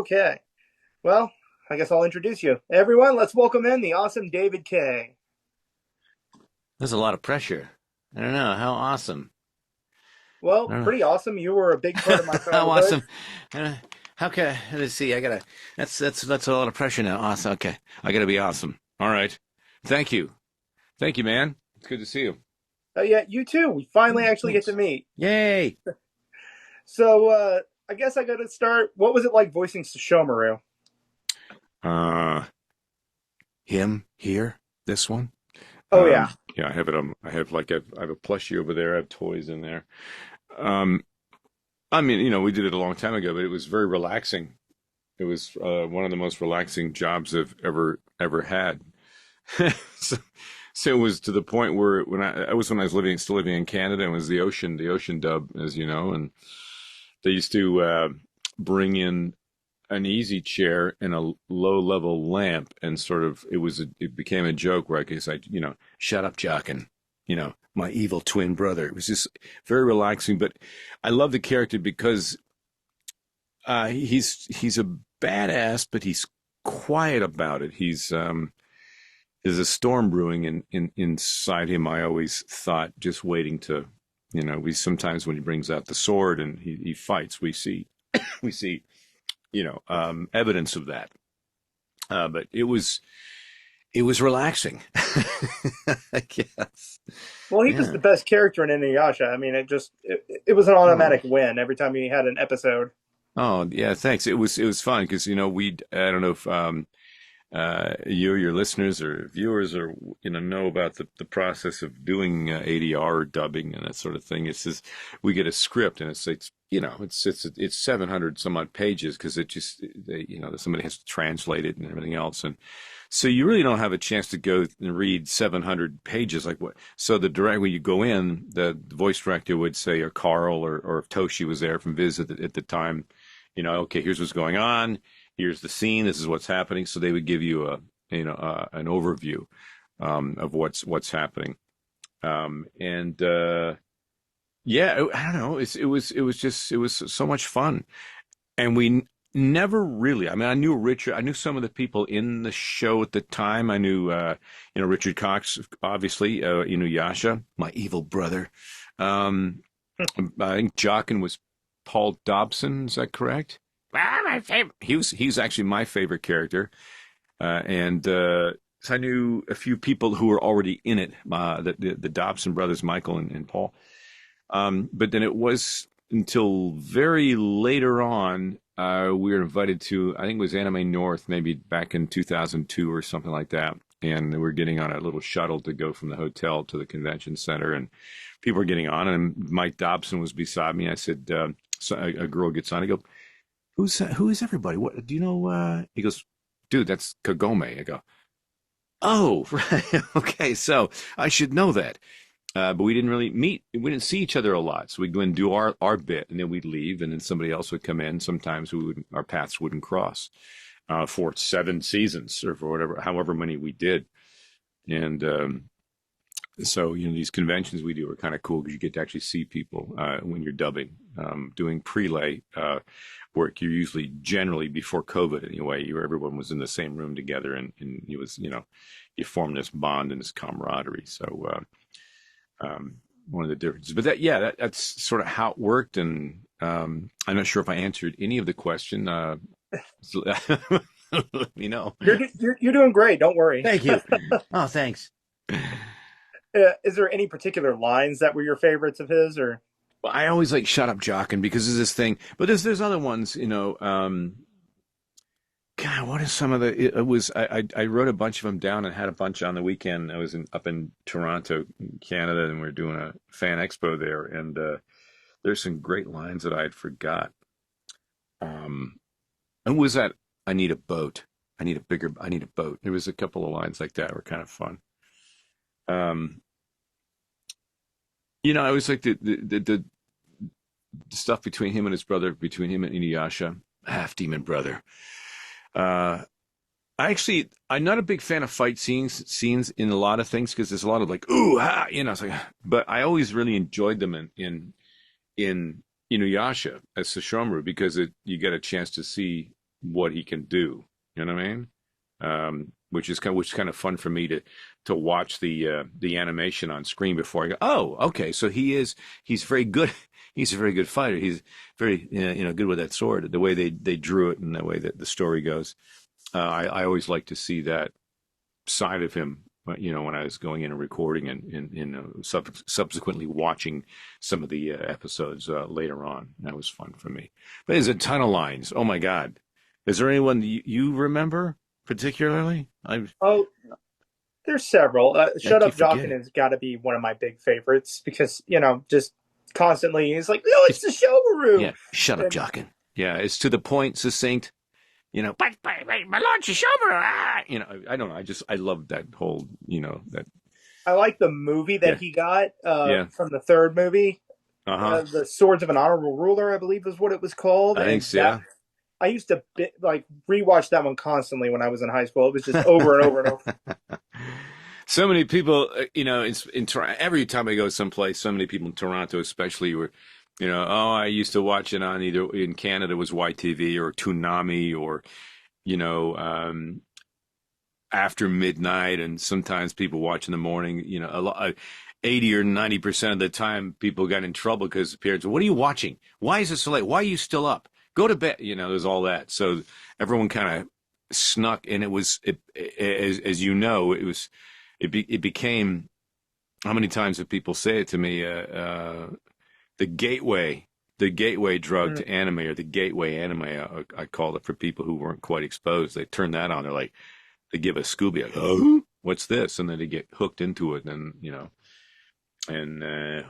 Okay. Well, I guess I'll introduce you. Everyone, let's welcome in the awesome David Kaye. There's a lot of pressure. I don't know. How awesome. I Well, don't pretty awesome. You were a big part of my know. How childhood. awesome. Uh, how can let's see. I gotta. That's a lot of pressure now. Awesome. Okay. I gotta be awesome. All right. Thank you. Thank you, man. It's good to see you. Oh, yeah, you too. We finally actually get to Thanks. meet. Yay. I guess I got to start. What was it like voicing Sesshomaru? Uh, him here. This one. Oh, yeah. Yeah. I have it. I have a plushie over there. I have toys in there. Um, I mean, we did it a long time ago, but it was very relaxing. It was one of the most relaxing jobs I've ever had. so, so it was to the point where when I was still living in Canada, and it was the ocean dub, as you know, and they used to bring in an easy chair and a low level lamp, and sort of it became a joke where I could say, shut up, Jock, and my evil twin brother. It was just very relaxing, but I love the character because he's a badass, but he's quiet about it. There's a storm brewing inside him. I always thought, just waiting to, we sometimes when he brings out the sword and he fights, we see we see evidence of that. But it was relaxing. I guess. Well, he was Yeah. the best character in Inuyasha. I mean, it was an Oh. automatic win every time he had an episode. Oh yeah. Thanks. It was fun because I don't know if you or your listeners or viewers or know about the process of doing ADR or dubbing and that sort of thing. It's just we get a script and it's 700 some odd pages because somebody has to translate it and everything else, and so you really don't have a chance to go and read 700 pages like what. So when you go in, the voice director would say, or Carl or if Toshi was there from Viz at the time, okay, here's what's going on, here's the scene, this is what's happening. So they would give you an overview of what's happening. And yeah, I don't know. It was so much fun, and we never really. I mean, I knew Richard. I knew some of the people in the show at the time. I knew Richard Cox, obviously, Inuyasha, my evil brother. Um, I think Jockin was Paul Dobson. Is that correct? Ah, my favorite. He was actually my favorite character, and so I knew a few people who were already in it. The Dobson brothers, Michael and Paul. But then it was until very later on, we were invited to, I think it was Anime North, maybe back in 2002 or something like that. And we were getting on a little shuttle to go from the hotel to the convention center, and people were getting on, and Mike Dobson was beside me. I said, so a girl gets on. I go, who is everybody? What do you know? He goes, dude, that's Kagome. I go, oh, right, okay, so I should know that. But we didn't really meet. We didn't see each other a lot. So we'd go and do our bit, and then we'd leave, and then somebody else would come in. Sometimes our paths wouldn't cross for 7 seasons or for however many we did. And so these conventions we do are kind of cool because you get to actually see people when you're dubbing, doing prelay work. You're usually generally before COVID anyway. Everyone was in the same room together, and you form this bond and this camaraderie. So. One of the differences, but that's sort of how it worked, and I'm not sure if I answered any of the question. So let me know. You're doing great. Don't worry. Thank you. Oh, thanks. Is there any particular lines that were your favorites of his, or? Well, I always like "Shut Up, Jockin" because there's this thing, but there's other ones. God, what is some of the? It was I wrote a bunch of them down and had a bunch on the weekend. I was up in Toronto, Canada, and we are doing a fan expo there, and there's some great lines that I had forgot. Um, and was that I need a boat. I need a boat. There was a couple of lines like that were kind of fun. Um, I always like the stuff between him and his brother, between him and Inuyasha, half demon brother. Uh, I'm not a big fan of fight scenes in a lot of things because there's a lot of like ooh ha, it's like, but I always really enjoyed them in Inuyasha as Sesshomaru because you get a chance to see what he can do. You know what I mean? Which is kind of fun for me to watch the animation on screen before I go, oh, okay, so he's very good. He's a very good fighter. He's very good with that sword. The way they drew it and the way that the story goes, I always like to see that side of him. When I was going in and recording and subsequently watching some of the episodes later on, that was fun for me. But there's a ton of lines. Oh my God, is there anyone you remember particularly? Oh, there's several. I Shut keep Up Jockin' forgetting. has got to be one of my big favorites because just constantly he's like, "No, it's It's the Shogaroo," Yeah, shut up, and Jockin. Yeah, it's to the point, succinct. But my lord Shishomaru. I don't know. I love that whole. That. I like the movie that Yeah, he got yeah. from the third movie, Uh-huh. the Swords of an Honorable Ruler, I believe is what it was called, I think and so. I used to rewatch that one constantly when I was in high school. It was just over and over and over. Yeah. So many people, every time I go someplace, so many people in Toronto, especially, were, oh, I used to watch it on either in Canada it was YTV or Toonami or, you know, um, after midnight, and sometimes people watch in the morning. 80 or 90% of the time, people got in trouble because the parents, what are you watching? Why is it so late? Why are you still up? Go to bed. There's all that. So everyone kind of snuck, and as you know, it became. How many times have people say it to me? The gateway. The gateway drug Mm. to anime, or the gateway anime, I call it, for people who weren't quite exposed. They turn that on. They're like, they give a Scooby, like, oh, what's this? And then they get hooked into it. And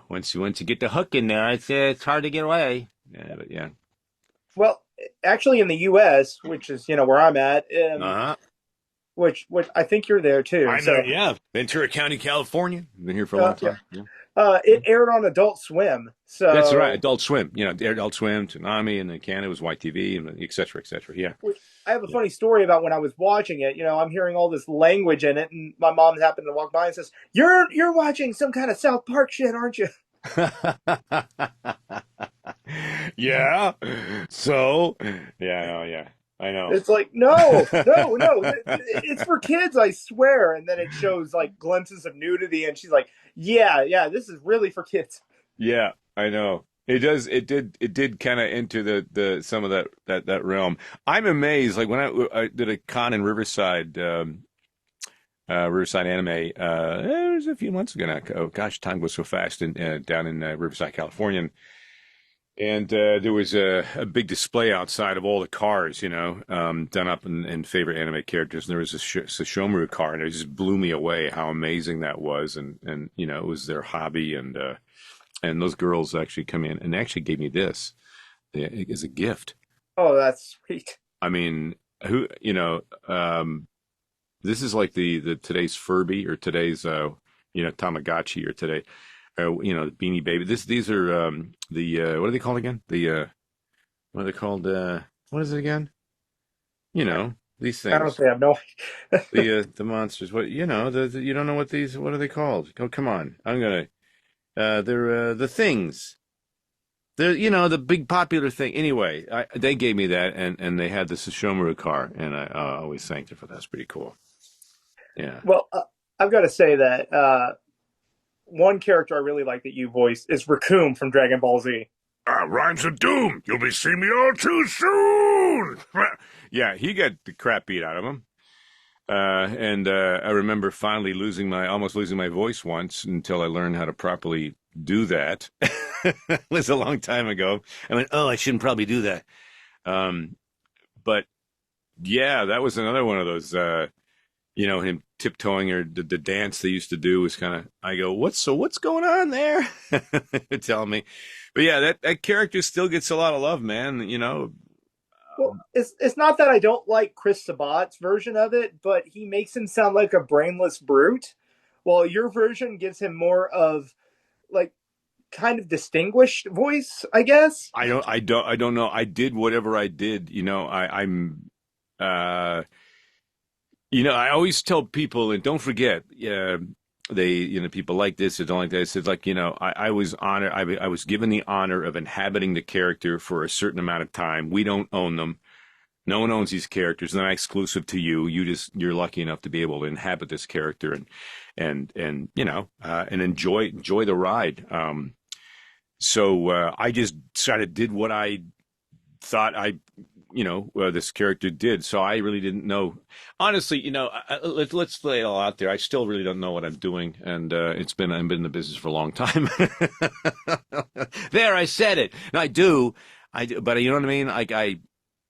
once you get the hook in there, it's hard to get away. Yeah, but yeah. Well, actually, in the U.S., which is where I'm at, Uh-huh. which I think you're there too. I know, So yeah. Ventura County, California. Been here for a long yeah, time. Yeah. it aired on Adult Swim. That's right. So Adult Swim. Adult Swim, Toonami, and then Canada was YTV, and et cetera, et cetera. Yeah. which I have a Yeah. funny story about when I was watching it. I'm hearing all this language in it, and my mom happened to walk by and says, "You're watching some kind of South Park shit, aren't you?" Yeah. So, yeah, yeah. I know. It's like, no, no, no, it's for kids, I swear. And then it shows like glimpses of nudity, and she's like, "Yeah, yeah, this is really for kids." Yeah, I know. It does. It did kind of enter the some of that realm. I'm amazed. Like when I did a con in Riverside, Riverside Anime. It was a few months ago now. Oh gosh, time goes so fast. Down in Riverside, California, and there was a big display outside of all the cars, done up in favorite anime characters. And there was a Sesshomaru car, and it just blew me away how amazing that was. And it was their hobby, and those girls actually come in and actually gave me this as a gift. Oh, that's sweet. I mean, this is like the today's Furby, or today's Tamagotchi, or today, Beanie Baby. These are the what are they called again? What are they called? What is it again? These I don't things. say I have no. The monsters. What you don't know what these? What are they called? Oh, come on! I'm gonna. They're the things. They're the big popular thing. Anyway, they gave me that, and they had the Sesshomaru car, and I always thanked her for that. That's pretty cool. Yeah. Well, I've got to say that one character I really like that you voiced is Raccoon from Dragon Ball Z. Rhymes of Doom. You'll be seeing me all too soon. Yeah, he got the crap beat out of him. And I remember finally almost losing my voice once until I learned how to properly do that. It was a long time ago. I went, oh, I shouldn't probably do that. Um, but yeah, that was another one of those, him tiptoeing, or the dance they used to do was kind of, I go, what's going on there? Tell me. But yeah, that character still gets a lot of love, man. Well, it's not that I don't like Chris Sabat's version of it, but he makes him sound like a brainless brute, while your version gives him more of like kind of distinguished voice, I guess. I don't know. I did whatever I did. Uh, I always tell people, and don't forget, people like this or don't like that. It's like, I was honored. I was given the honor of inhabiting the character for a certain amount of time. We don't own them. No one owns these characters. They're not exclusive to you. You're lucky enough to be able to inhabit this character and and enjoy the ride. So I just sort of did what I thought this character did. So I really didn't know. Honestly, let's lay it all out there. I still really don't know what I'm doing, and I've been in the business for a long time. There, I said it. And I do, but you know what I mean.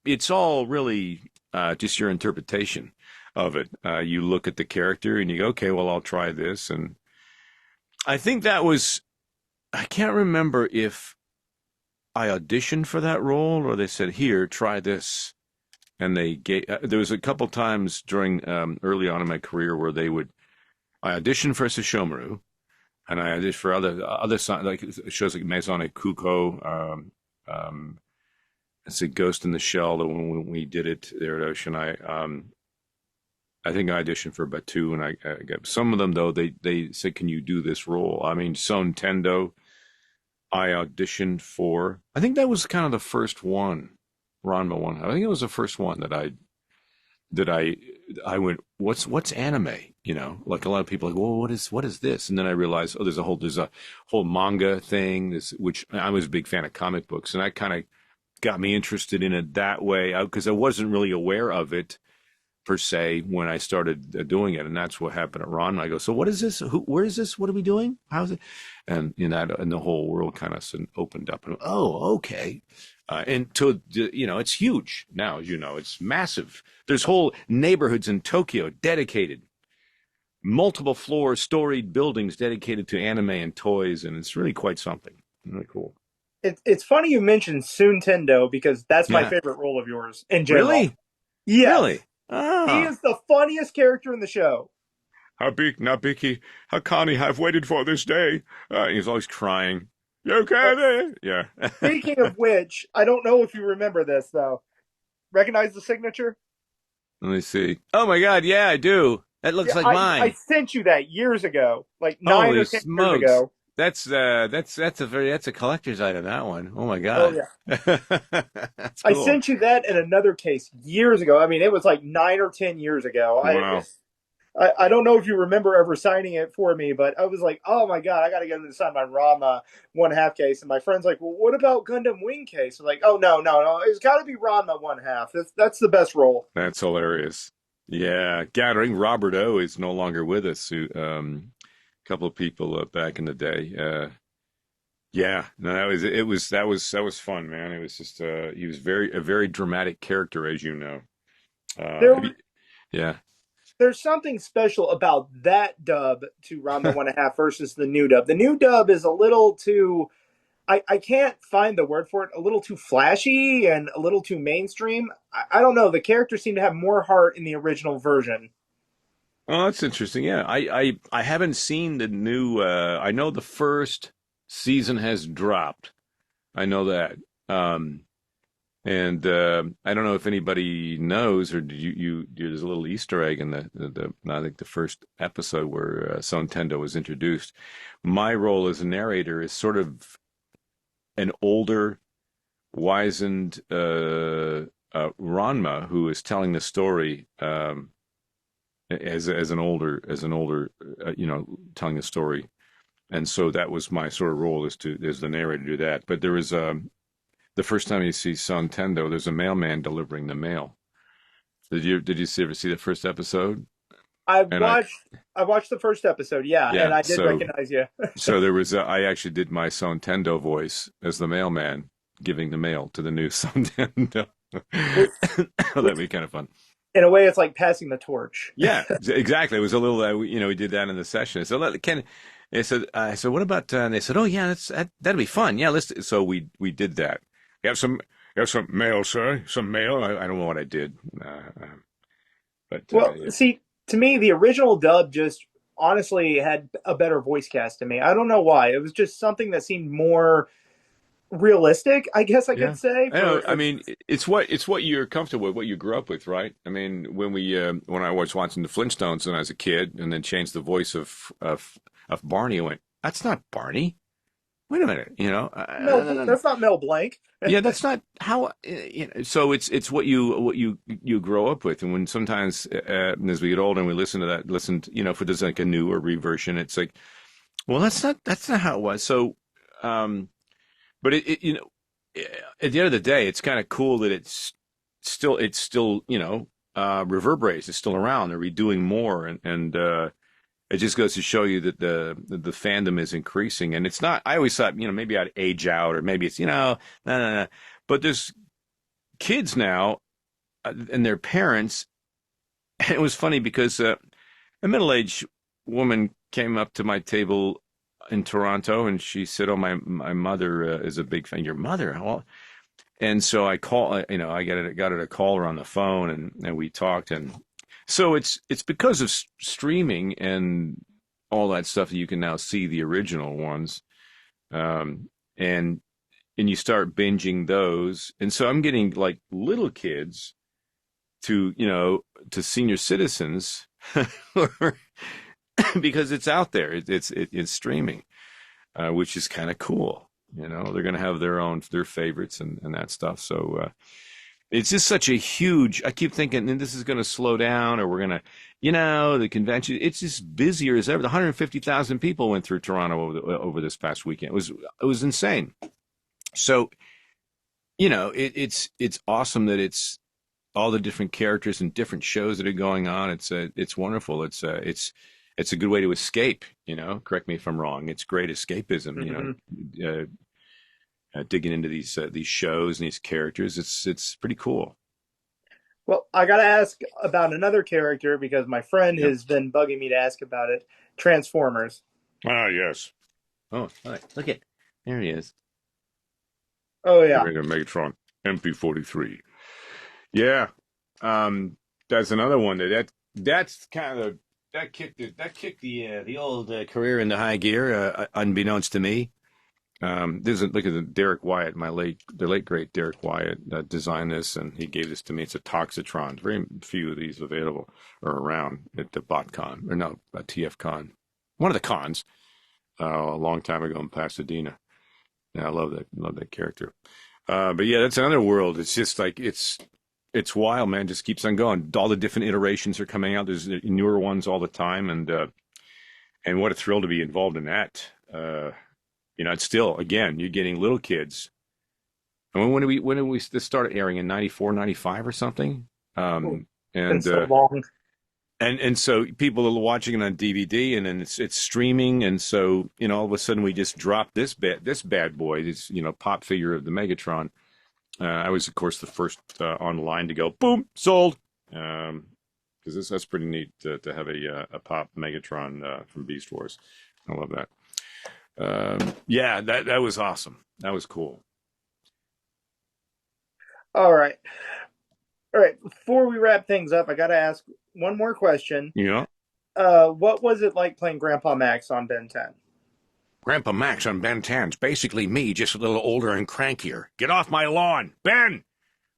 It's all really just your interpretation of it. You look at the character and you go, okay, well, I'll try this, and I think that was. I can't remember if I auditioned for that role or they said, "Here, try this." And they gave. There was a couple times during early on in my career where I auditioned for Sesshomaru, and I auditioned for other like shows like Maison et Kuko. It's a Ghost in the Shell. The one when we did it there at Ocean. I think I auditioned for about two, and I got some of them though. They said, "Can you do this role?" I mean, Son Tendo. I auditioned for. I think that was kind of the first one, Ranma one. I think it was the first one that I went, what's anime? Like a lot of people are like, well, what is this? And then I realized, oh, there's a whole manga thing, which I was a big fan of comic books, and that kind of got me interested in it that way because I wasn't really aware of it per se when I started doing it, and that's what happened at Ron. I go, so what is this? Where is this? What are we doing? How's it? And and the whole world kind of opened up. And oh, okay. It's huge now. It's massive. There's whole neighborhoods in Tokyo dedicated, multiple floor, storied buildings dedicated to anime and toys, and it's really quite something. Really cool. It's funny you mentioned Soon Tendo because that's my Yeah. favorite role of yours in general. Really? Yes, Really? he Ah. is the funniest character in the show. Nabiki, Hakani, I've waited for this day. He's always crying. You okay But there? Yeah. speaking of which, I don't know if you remember this though. Recognize the signature? Let me see. Oh my God, yeah, I do. That Yeah, looks like I mine. sent you that years ago, like nine Holy or 10 years smokes. ago. That's a collector's item, that one. Oh my Oh God. yeah, That's I cool. sent you that in another case years ago. I mean, it was like 9 or 10 years ago. Wow. I don't know if you remember ever signing it for me, but I was like, oh my god, I got to get him to sign my Rama 1/2 case. And my friend's like, well, what about Gundam Wing case? I'm like, oh no, it's got to be Rama 1/2. That's the best role. That's hilarious. Yeah. Gathering Robert O is no longer with us. A couple of people back in the day. Yeah, no, that was fun, man. It was just he was a very dramatic character, as you know. There, Yeah, there's something special about that dub to Rama 1/2 versus the new dub. The new dub is a little too. I can't find the word for it. A little too flashy and a little too mainstream. I don't know. The characters seem to have more heart in the original version. oh, that's interesting. Yeah, I haven't seen the new. I know the first season has dropped. I know that. And I don't know if anybody knows, or did there's a little Easter egg in the I think the first episode where Son Tendo was introduced. My role as a narrator is sort of an older, wizened Ranma who is telling the story as an older telling the story, and so that was my sort of role as the narrator to do that. But there was the first time you see Son Tendo, there's a mailman delivering the mail. Ever see the first episode? And I watched the first episode, yeah, yeah, and I did so recognize you. there was I actually did my Son Tendo voice as the mailman giving the mail to the new Son Tendo. which, That'd be kind of fun. in a way, it's like passing the torch. Yeah, exactly. It was a little, we did that in the session. So Ken, I said, what about? And they said, oh yeah, that'd be fun. Yeah, So we did that. You have some mail, sir. Some mail. I don't know what I did, but Well, yeah. see, to me, the original dub just honestly had a better voice cast to me. I don't know why. It was just something that seemed more realistic, I guess I Yeah. could say. I know. I mean, it's what you're comfortable with, what you grew up with, right? I mean, when I was watching the Flintstones when I was a kid, and then changed the voice of Barney, I went, "That's not Barney." wait a minute, Mel, that's not Mel Blanc. yeah, that's not how. So it's what you grow up with, and when sometimes as we get older and we listen to that, if it is like a new or reversion, it's like, well, that's not how it was. So, um, but at the end of the day, it's kind of cool that it's still reverberates. It's still around. They're redoing more, and it just goes to show you that the fandom is increasing. And it's not. I always thought, maybe I'd age out, or maybe it's no, no, no. But there's kids now and their parents. And it was funny because a middle-aged woman came up to my table in Toronto, and she said, "Oh, my mother is a big fan." Your mother? Well, and so I I got her to call her on the phone, and we talked, and so it's because of streaming and all that stuff that you can now see the original ones, um, and and you start binging those, and so I'm getting like little kids to senior citizens because it's out there, it's streaming, which is kind of cool. They're going to have their favorites and that stuff. So it's just such a huge. I keep thinking, and this is going to slow down, or we're going to, the convention. It's just busier as ever. The 150,000 people went through Toronto over this past weekend. It was insane. So it's awesome that it's all the different characters and different shows that are going on. It's wonderful. It's a good way to escape. Correct me if I'm wrong. It's great escapism. Digging into these shows and these characters. It's pretty cool. Well, I got to ask about another character because my friend Yep. has been bugging me to ask about it. Transformers. Ah, yes. Oh, hi. Look at there he is. Oh The yeah. regular Megatron MP-43. Yeah. Um, that's another one that's kind of that kicked the old career into high gear, unbeknownst to me. Look at the Derek Wyatt, the late great Derek Wyatt designed this, and he gave this to me. It's a Toxitron. Very few of these available or around at the BotCon, or no, TFCon, one of the cons, a long time ago in Pasadena. Yeah, I love that character. But yeah, that's another world. It's just like it's wild, man. It just keeps on going. All the different iterations are coming out. There's newer ones all the time, and what a thrill to be involved in that. It's still, again, you're getting little kids. And when did we this started airing in 94, 95 or something? Oh, been And so long. and so people are watching it on DVD, and then it's streaming, and so all of a sudden we just dropped this bad boy, this pop figure of the Megatron. I was, of course, the first online to go boom sold, because that's pretty neat to have a pop Megatron from Beast Wars. I love that. Yeah, that was awesome. That was cool. All right. All right. Before we wrap things up, I got to ask one more question. Yeah. What was it like playing Grandpa Max on Ben 10? Grandpa Max on Ben 10's basically me, just a little older and crankier. Get off my lawn, Ben!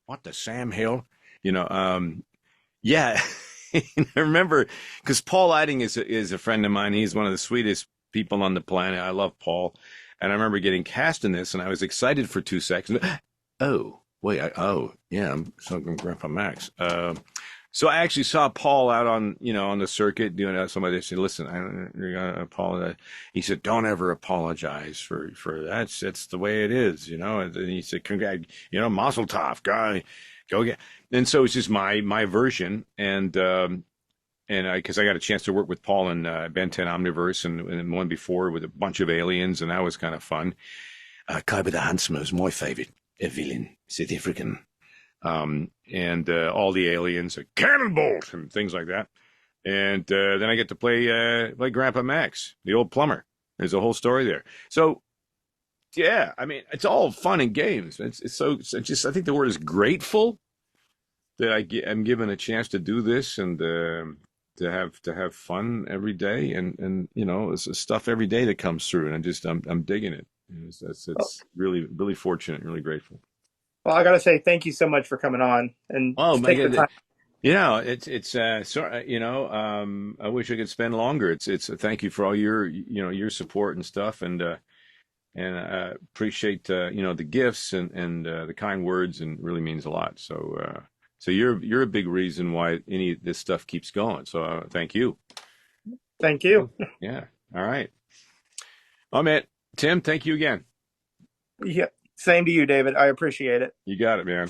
What the Sam Hill? Yeah. I remember, because Paul Eiding is a friend of mine. He's one of the sweetest people on the planet. I love Paul. And I remember getting cast in this, and I was excited for 2 seconds. Oh, wait. Oh, yeah. I'm Grandpa Max. So I actually saw Paul out on the circuit doing that. Somebody said, "Listen, you're gonna apologize." He said, "Don't ever apologize for that. That's the way it is, And then he said, "Congrats, Mazel Tov, guy, go get." And so it's just my version, and because I got a chance to work with Paul in Ben 10 Omniverse and one before with a bunch of aliens, and that was kind of fun. Kaiba the Handsome was my favorite villain, South African. And all the aliens, a cannonbolt and things like that. And then I get to play Grandpa Max, the old plumber. There's a whole story there. So yeah, I mean, it's all fun and games. I think the word is grateful that I'm given a chance to do this and to have fun every day, and it's stuff every day that comes through, and I'm digging it. It's really really fortunate, and really grateful. Well, I got to say thank you so much for coming on and Oh to my take the God. time. I wish I could spend longer. It's thank you for all your support and stuff, and appreciate the gifts and the kind words, and really means a lot. So you're a big reason why any of this stuff keeps going. So thank you. Thank you. Yeah. All right. Oh man, Tim, thank you again. Yeah. Same to you, David. I appreciate it. You got it, man.